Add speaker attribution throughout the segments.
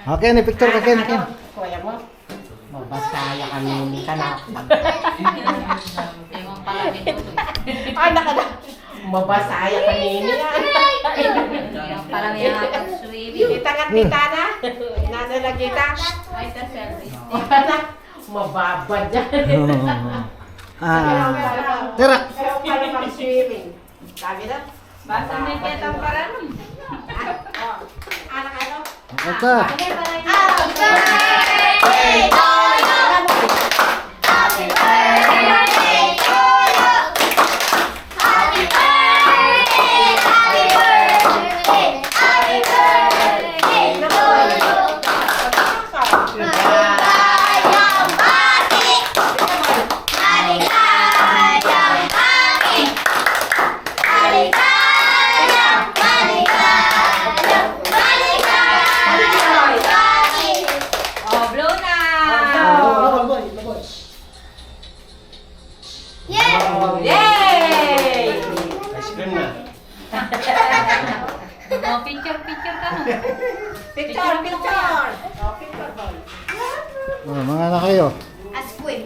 Speaker 1: Okay, ni picture ka Ken.
Speaker 2: Kuya mo. Mabasaya kami ni kanak.
Speaker 3: Ewan pala nito.
Speaker 2: Ay, nakada. Mabasaya kami ni yan.
Speaker 3: Ewan pala may nakapag-swimming.
Speaker 2: Kita nga kita na. Nasa lang kita.
Speaker 3: Ay, ta selfie.
Speaker 2: Mababad yan.
Speaker 1: Tira.
Speaker 2: Ayaw pala mag-swimming. Sabi na.
Speaker 3: Basta may ketang para nun.
Speaker 2: Anak ano?
Speaker 1: Ata.
Speaker 3: Oh, blow na!
Speaker 2: Yay!
Speaker 4: Ice cream na.
Speaker 3: Oh, picture ka na.
Speaker 2: Picture, picture! Oh, picture boy.
Speaker 1: Mga anak kayo.
Speaker 2: Asquin.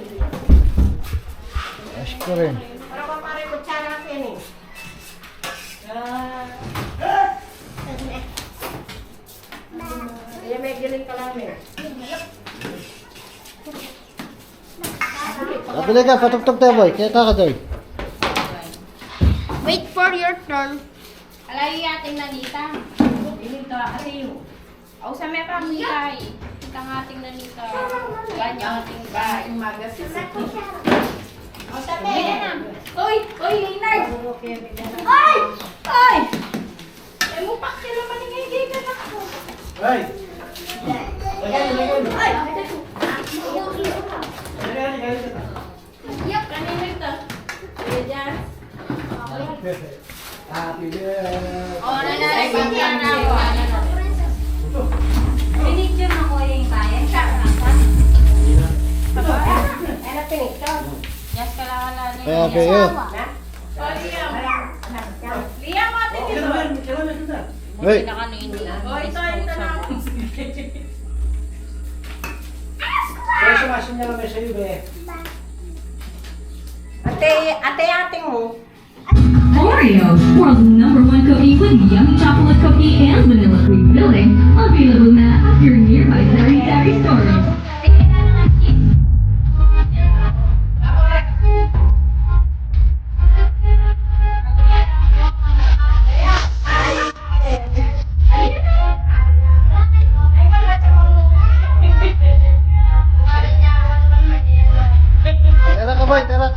Speaker 1: Ash ko rin.
Speaker 2: Pero pa pare kutsara kasi ni. Kaya may giling ka lang eh.
Speaker 1: Kapili ka, patugtog tayo boy. Kaya ka doy.
Speaker 5: Wait for your turn.
Speaker 3: Alay ating nanita. Ilim ka, aliyo. Aw sa may pamilay. Kita ng ating nanita. Ganyan ating bahay. Aw sa may. Uy! Uy, Leonard! Ay! Ay! Ay mo pa sila maningay ka na ako.
Speaker 4: Hey!
Speaker 3: Ay!
Speaker 5: Yep.
Speaker 3: Kanina ito. Sige dyan.
Speaker 4: Happy birthday!
Speaker 3: Oh, nanay, na ako. Pinicture mo ko yung bayan.
Speaker 2: Ano pinicture?
Speaker 3: Yes, kailangan na
Speaker 1: Kaya kayo.
Speaker 3: Oh, Liam. Liam, ate dito.
Speaker 1: Hoy.
Speaker 3: Oh, ito na ako.
Speaker 4: Kaya sumasin niya kami sa'yo, be.
Speaker 2: Ate mo.
Speaker 6: Oreo, world's #1 cookie with yummy chocolate cookie and vanilla cream filling. Available now at your nearby Sari Sari stores.
Speaker 1: Tira ka boy, tira.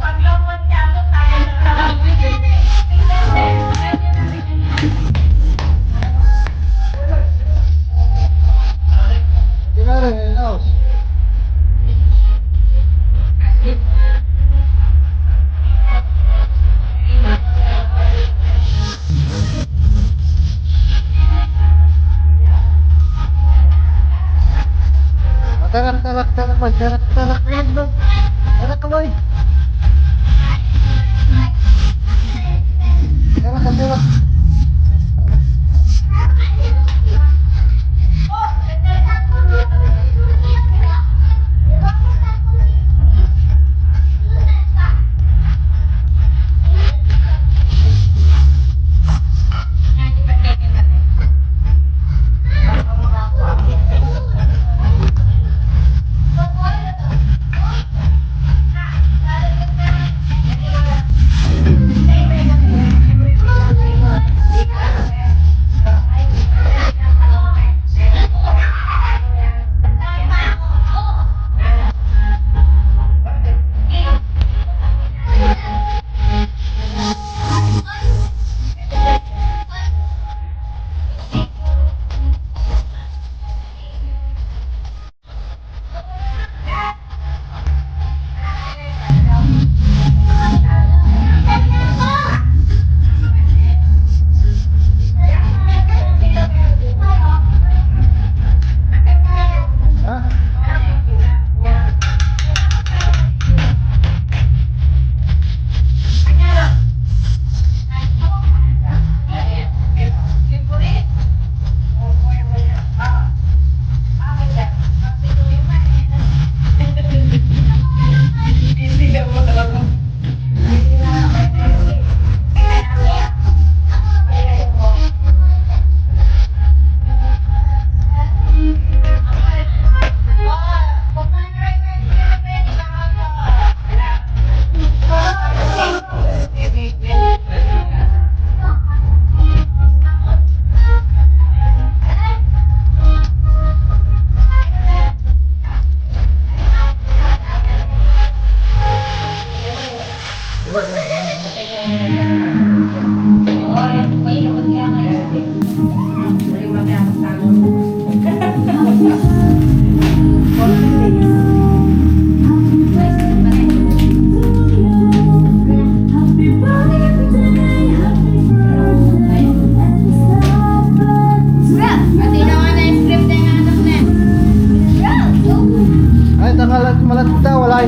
Speaker 1: Tira rin, house. Tarak boy, tarak boy. Tarak boy. Tarak.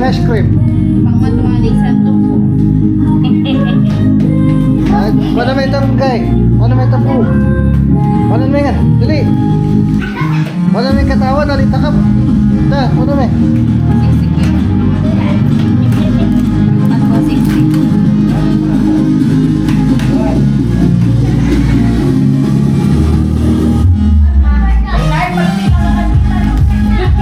Speaker 1: ice cream.
Speaker 3: Pang matuwali sa tubo.
Speaker 1: Mana may tanggay? Mana may tapo? Mana may nga? Dali. Mana may katawa? Dali takap. Ta, mana may?
Speaker 3: Siksi